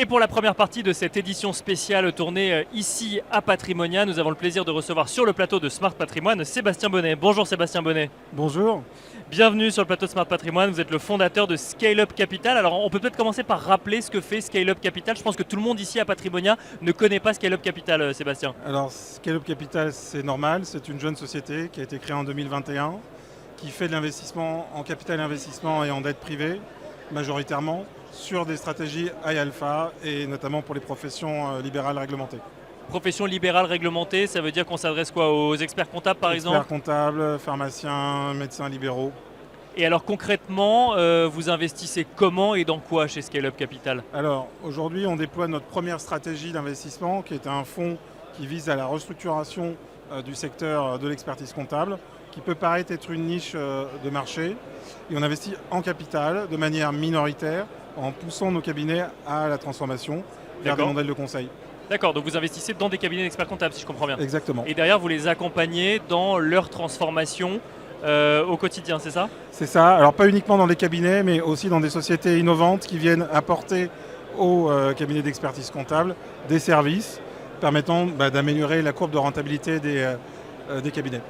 Et pour la première partie de cette édition spéciale tournée ici à Patrimonia, nous avons le plaisir de recevoir sur le plateau de Smart Patrimoine Sébastien Bonnet. Bonjour Sébastien Bonnet. Bonjour. Bienvenue sur le plateau de Smart Patrimoine, vous êtes le fondateur de Scale Up Capital. Alors on peut peut-être commencer par rappeler ce que fait Scale Up Capital. Je pense que tout le monde ici à Patrimonia ne connaît pas Scale Up Capital, Sébastien. Alors Scale Up Capital, c'est normal, c'est une jeune société qui a été créée en 2021, qui fait de l'investissement en capital investissement et en dette privée, majoritairement, sur des stratégies high alpha et notamment pour les professions libérales réglementées. Profession libérale réglementée, ça veut dire qu'on s'adresse quoi, aux experts comptables par exemple? Experts comptables, pharmaciens, médecins libéraux. Et alors concrètement, vous investissez comment et dans quoi chez Scale Up Capital? Alors aujourd'hui, on déploie notre première stratégie d'investissement qui est un fonds qui vise à la restructuration du secteur de l'expertise comptable, qui peut paraître être une niche de marché. Et on investit en capital de manière minoritaire en poussant nos cabinets à la transformation vers des modèles de conseil. D'accord, donc vous investissez dans des cabinets d'experts comptables si je comprends bien. Exactement. Et derrière, vous les accompagnez dans leur transformation au quotidien, c'est ça? C'est ça. Alors pas uniquement dans les cabinets, mais aussi dans des sociétés innovantes qui viennent apporter aux cabinets d'expertise comptable des services permettant d'améliorer la courbe de rentabilité des cabinets.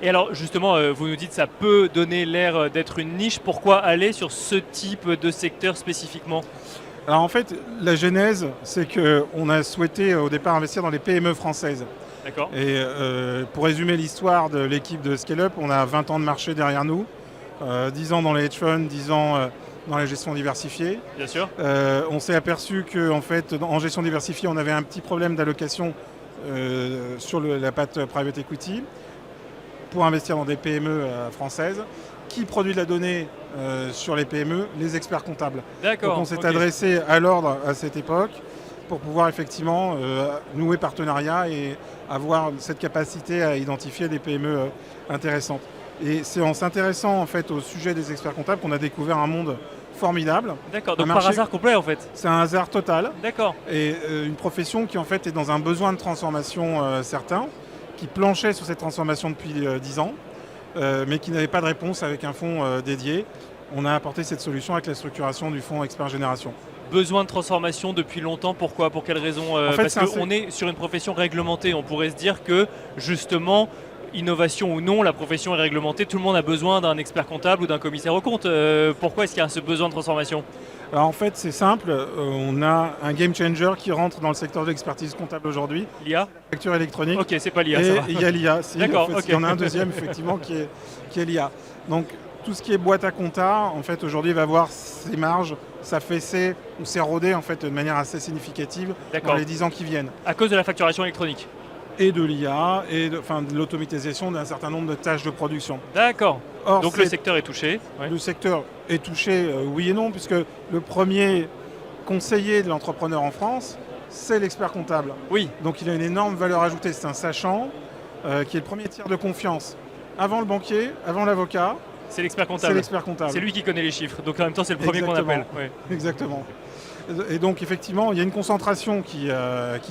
Et alors justement, vous nous dites que ça peut donner l'air d'être une niche. Pourquoi aller sur ce type de secteur spécifiquement? Alors en fait, la genèse, c'est qu'on a souhaité au départ investir dans les PME françaises. D'accord. Et pour résumer l'histoire de l'équipe de Scale Up, on a 20 ans de marché derrière nous, 10 ans dans les hedge funds, 10 ans dans la gestion diversifiée. Bien sûr. On s'est aperçu qu'en fait, en gestion diversifiée, on avait un petit problème d'allocation sur la patte private equity pour investir dans des PME françaises. Qui produit de la donnée sur les PME? Les experts comptables. D'accord. Donc on s'est adressé à l'ordre à cette époque pour pouvoir effectivement nouer partenariat et avoir cette capacité à identifier des PME intéressantes. Et c'est en s'intéressant en fait au sujet des experts comptables qu'on a découvert un monde formidable. D'accord, donc par hasard complet en fait. C'est un hasard total. D'accord. Et une profession qui en fait est dans un besoin de transformation certain, qui planchait sur cette transformation depuis 10 ans, mais qui n'avait pas de réponse avec un fonds dédié. On a apporté cette solution avec la structuration du fonds Expert Génération. Besoin de transformation depuis longtemps, pourquoi? Pour quelles raisons? En fait, parce qu'on est sur une profession réglementée, on pourrait se dire que justement, innovation ou non, la profession est réglementée, tout le monde a besoin d'un expert comptable ou d'un commissaire aux comptes. Pourquoi est-ce qu'il y a ce besoin de transformation? Alors en fait c'est simple, on a un game changer qui rentre dans le secteur de l'expertise comptable aujourd'hui. L'IA? La facture électronique. Ok, c'est pas l'IA, et ça va. il y a l'IA. D'accord, en fait, ok. il y en a un deuxième effectivement qui est l'IA. Donc tout ce qui est boîte à compta, en fait aujourd'hui va voir ses marges s'affaisser ou s'éroder en fait de manière assez significative dans les 10 ans qui viennent. À cause de la facturation électronique? Et de l'IA et de l'automatisation d'un certain nombre de tâches de production. D'accord. Or, donc le secteur est touché. Ouais. Le secteur est touché, oui et non, puisque le premier conseiller de l'entrepreneur en France, c'est l'expert comptable. Oui. Donc il a une énorme valeur ajoutée. C'est un sachant qui est le premier tiers de confiance. Avant le banquier, avant l'avocat, c'est l'expert comptable. C'est l'expert comptable. C'est lui qui connaît les chiffres. Donc en même temps, c'est le premier qu'on appelle. Ouais. Exactement. Et donc effectivement, il y a une concentration qui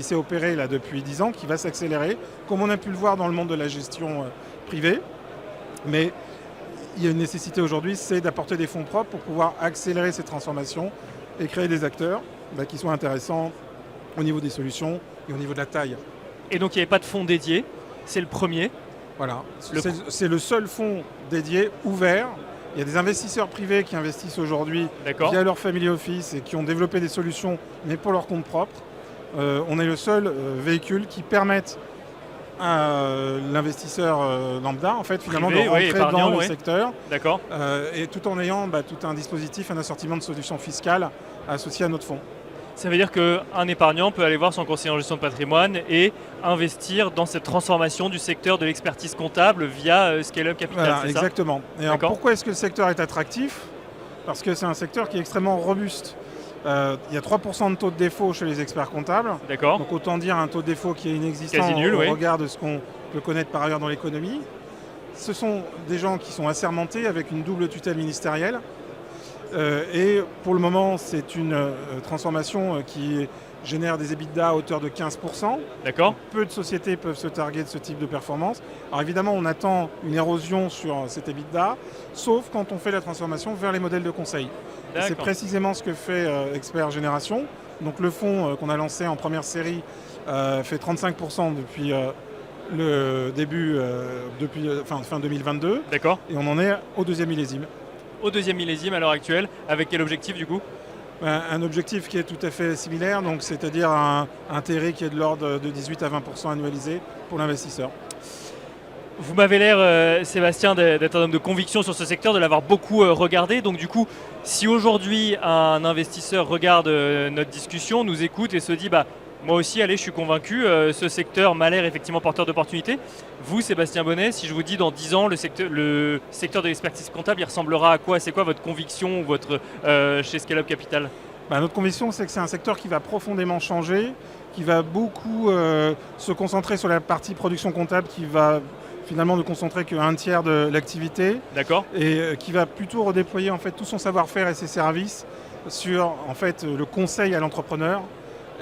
s'est opérée là depuis 10 ans, qui va s'accélérer, comme on a pu le voir dans le monde de la gestion privée. Mais il y a une nécessité aujourd'hui, c'est d'apporter des fonds propres pour pouvoir accélérer ces transformations et créer des acteurs qui soient intéressants au niveau des solutions et au niveau de la taille. Et donc il n'y avait pas de fonds dédié, c'est le premier. Voilà, c'est le seul fonds dédié, ouvert. Il y a des investisseurs privés qui investissent aujourd'hui via leur family office et qui ont développé des solutions, mais pour leur compte propre. On est le seul véhicule qui permette à l'investisseur lambda, en fait, finalement, de rentrer dans le secteur. D'accord. Et tout en ayant tout un dispositif, un assortiment de solutions fiscales associé à notre fonds. Ça veut dire qu'un épargnant peut aller voir son conseiller en gestion de patrimoine et investir dans cette transformation du secteur de l'expertise comptable via Scale Up Capital, voilà, c'est exactement. Ça? Et alors, pourquoi est-ce que le secteur est attractif? Parce que c'est un secteur qui est extrêmement robuste. Il y a 3% de taux de défaut chez les experts comptables. D'accord. Donc autant dire un taux de défaut qui est inexistant quasi nul, au regard de ce qu'on peut connaître par ailleurs dans l'économie. Ce sont des gens qui sont assermentés avec une double tutelle ministérielle. Et pour le moment, c'est une transformation qui génère des EBITDA à hauteur de 15%. D'accord. Peu de sociétés peuvent se targuer de ce type de performance. Alors évidemment, on attend une érosion sur cet EBITDA, sauf quand on fait la transformation vers les modèles de conseil. C'est précisément ce que fait Expert Génération. Donc le fonds qu'on a lancé en première série fait 35% depuis le début, depuis fin 2022. D'accord. Et on en est au deuxième millésime. Au deuxième millésime à l'heure actuelle, avec quel objectif du coup? Un objectif qui est tout à fait similaire, donc c'est-à-dire un intérêt qui est de l'ordre de 18 à 20% annualisé pour l'investisseur. Vous m'avez l'air, Sébastien, d'être un homme de conviction sur ce secteur, de l'avoir beaucoup regardé. Donc du coup, si aujourd'hui un investisseur regarde notre discussion, nous écoute et se dit moi aussi, allez, je suis convaincu, ce secteur m'a l'air effectivement porteur d'opportunités. Vous, Sébastien Bonnet, si je vous dis dans 10 ans, le secteur de l'expertise comptable, il ressemblera à quoi? C'est quoi votre conviction ou chez Scale-up Capital? Notre conviction, c'est que c'est un secteur qui va profondément changer, qui va beaucoup se concentrer sur la partie production comptable, qui va finalement ne concentrer qu'un tiers de l'activité. D'accord. Et qui va plutôt redéployer en fait tout son savoir-faire et ses services sur en fait le conseil à l'entrepreneur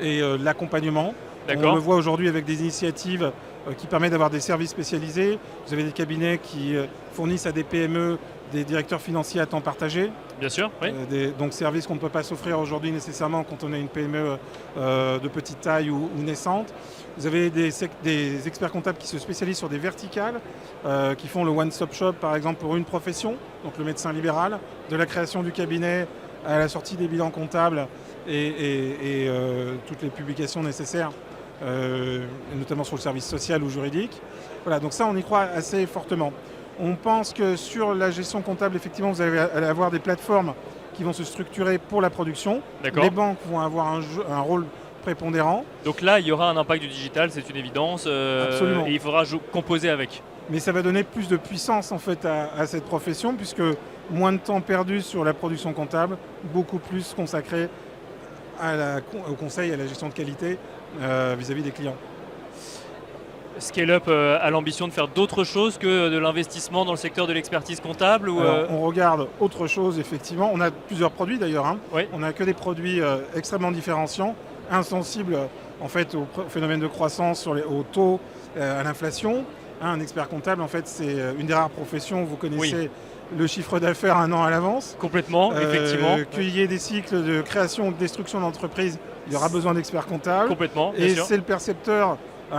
et l'accompagnement. On le voit aujourd'hui avec des initiatives qui permettent d'avoir des services spécialisés. Vous avez des cabinets qui fournissent à des PME des directeurs financiers à temps partagé. Bien sûr, oui. Donc services qu'on ne peut pas s'offrir aujourd'hui nécessairement quand on est une PME de petite taille ou naissante. Vous avez des experts comptables qui se spécialisent sur des verticales, qui font le one-stop shop par exemple pour une profession, donc le médecin libéral, de la création du cabinet à la sortie des bilans comptables et toutes les publications nécessaires, notamment sur le service social ou juridique. Voilà, donc ça on y croit assez fortement. On pense que sur la gestion comptable, effectivement, vous allez avoir des plateformes qui vont se structurer pour la production. Les banques vont avoir un rôle prépondérant. Donc là, il y aura un impact du digital, c'est une évidence. Absolument. Et il faudra composer avec. Mais ça va donner plus de puissance en fait à cette profession, puisque moins de temps perdu sur la production comptable, beaucoup plus consacré au conseil et à la gestion de qualité vis-à-vis des clients. Scale-up a l'ambition de faire d'autres choses que de l'investissement dans le secteur de l'expertise comptable ou Alors, on regarde autre chose, effectivement. On a plusieurs produits d'ailleurs. Oui. On n'a que des produits extrêmement différenciants, insensibles en fait, au phénomène de croissance, au taux, à l'inflation. Un expert comptable, en fait, c'est une des rares professions où vous connaissez le chiffre d'affaires un an à l'avance. Complètement, effectivement. Qu'il y ait des cycles de création ou de destruction d'entreprise, il y aura besoin d'experts comptables. Complètement, bien Et sûr. c'est le percepteur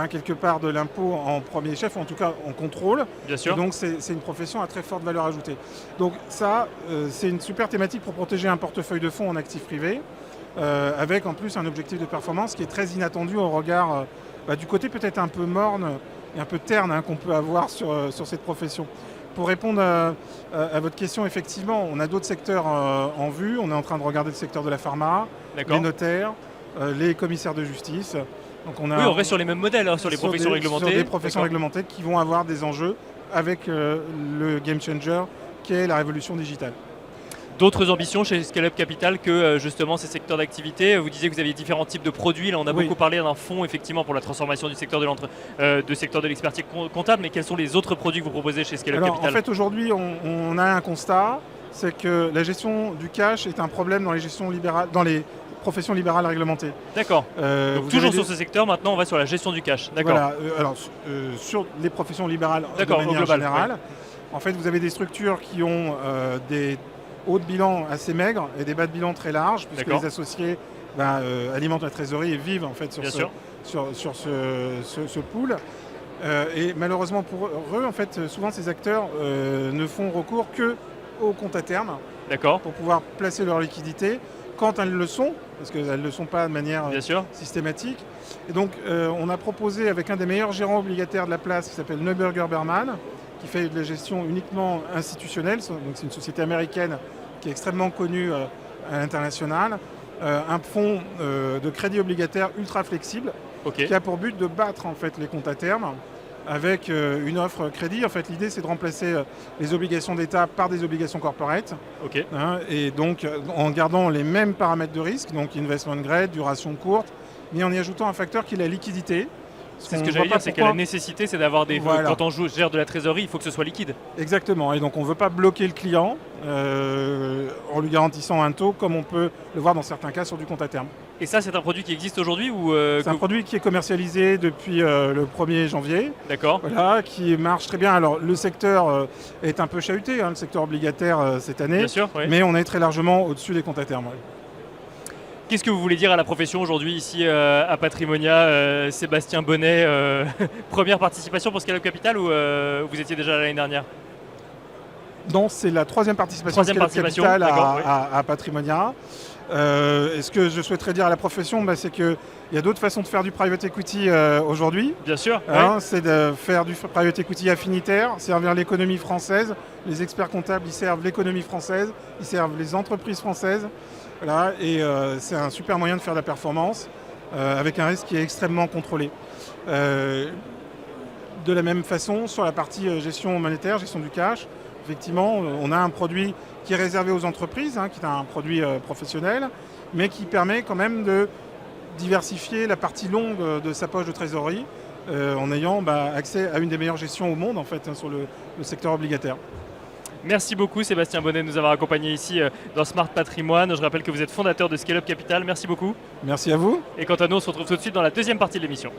quelque part de l'impôt en premier chef, ou en tout cas en contrôle. Bien sûr. Et donc c'est une profession à très forte valeur ajoutée. Donc ça, c'est une super thématique pour protéger un portefeuille de fonds en actifs privés, avec en plus un objectif de performance qui est très inattendu au regard du côté peut-être un peu morne et un peu terne qu'on peut avoir sur cette profession. Pour répondre à votre question, effectivement, on a d'autres secteurs en vue. On est en train de regarder le secteur de la pharma, les notaires, les commissaires de justice. Donc on reste sur les mêmes modèles, sur les professions réglementées. Sur des professions réglementées qui vont avoir des enjeux avec le game changer qui est la révolution digitale. D'autres ambitions chez Scale-up Capital que justement ces secteurs d'activité? Vous disiez que vous aviez différents types de produits. Là, on a beaucoup parlé d'un fonds effectivement pour la transformation du secteur de l'expertise comptable. Mais quels sont les autres produits que vous proposez chez Scale-up Capital? En fait, aujourd'hui, on a un constat, c'est que la gestion du cash est un problème dans les gestions libérales, dans les professions libérales réglementées. D'accord. Donc toujours sur ce secteur, maintenant on va sur la gestion du cash. D'accord. Voilà. Sur les professions libérales de manière générale, en fait, vous avez des structures qui ont des hauts de bilan assez maigres et des bas de bilan très larges, puisque les associés alimentent la trésorerie et vivent en fait sur ce pool. Et malheureusement pour eux, en fait, souvent ces acteurs ne font recours que au compte à terme pour pouvoir placer leur liquidité quand elles le sont, parce qu'elles ne le sont pas de manière systématique. Et donc on a proposé avec un des meilleurs gérants obligataires de la place qui s'appelle Neuberger Berman, qui fait de la gestion uniquement institutionnelle, donc c'est une société américaine qui est extrêmement connue à l'international, un fonds de crédit obligataire ultra flexible qui a pour but de battre en fait les comptes à terme avec une offre crédit. En fait, l'idée c'est de remplacer les obligations d'État par des obligations corporate, et donc en gardant les mêmes paramètres de risque, donc investment grade, duration courte, mais en y ajoutant un facteur qui est la liquidité. C'est ce que j'allais dire, c'est que la nécessité, c'est d'avoir des... Quand on gère de la trésorerie, il faut que ce soit liquide. Exactement, et donc on ne veut pas bloquer le client en lui garantissant un taux, comme on peut le voir dans certains cas sur du compte à terme. Et ça, c'est un produit qui existe aujourd'hui ou C'est un produit qui est commercialisé depuis le 1er janvier. D'accord. Voilà, qui marche très bien. Alors, le secteur est un peu chahuté, le secteur obligataire cette année. Bien sûr, mais on est très largement au-dessus des comptes à terme. Qu'est-ce que vous voulez dire à la profession aujourd'hui ici à Patrimonia, Sébastien Bonnet, première participation pour Scale-up Capital ou vous étiez déjà là l'année dernière? Non, c'est la troisième participation Scale-up Capital à Patrimonia. Et ce que je souhaiterais dire à la profession, c'est qu'il y a d'autres façons de faire du private equity aujourd'hui. Bien sûr. C'est de faire du private equity affinitaire, servir l'économie française. Les experts comptables, ils servent l'économie française, ils servent les entreprises françaises. Voilà, et c'est un super moyen de faire de la performance avec un risque qui est extrêmement contrôlé. De la même façon, sur la partie gestion monétaire, gestion du cash, effectivement, on a un produit qui est réservé aux entreprises, qui est un produit professionnel, mais qui permet quand même de diversifier la partie longue de sa poche de trésorerie en ayant accès à une des meilleures gestions au monde en fait, sur le secteur obligataire. Merci beaucoup Sébastien Bonnet de nous avoir accompagnés ici dans Smart Patrimoine. Je rappelle que vous êtes fondateur de Scale-up Capital. Merci beaucoup. Merci à vous. Et quant à nous, on se retrouve tout de suite dans la deuxième partie de l'émission.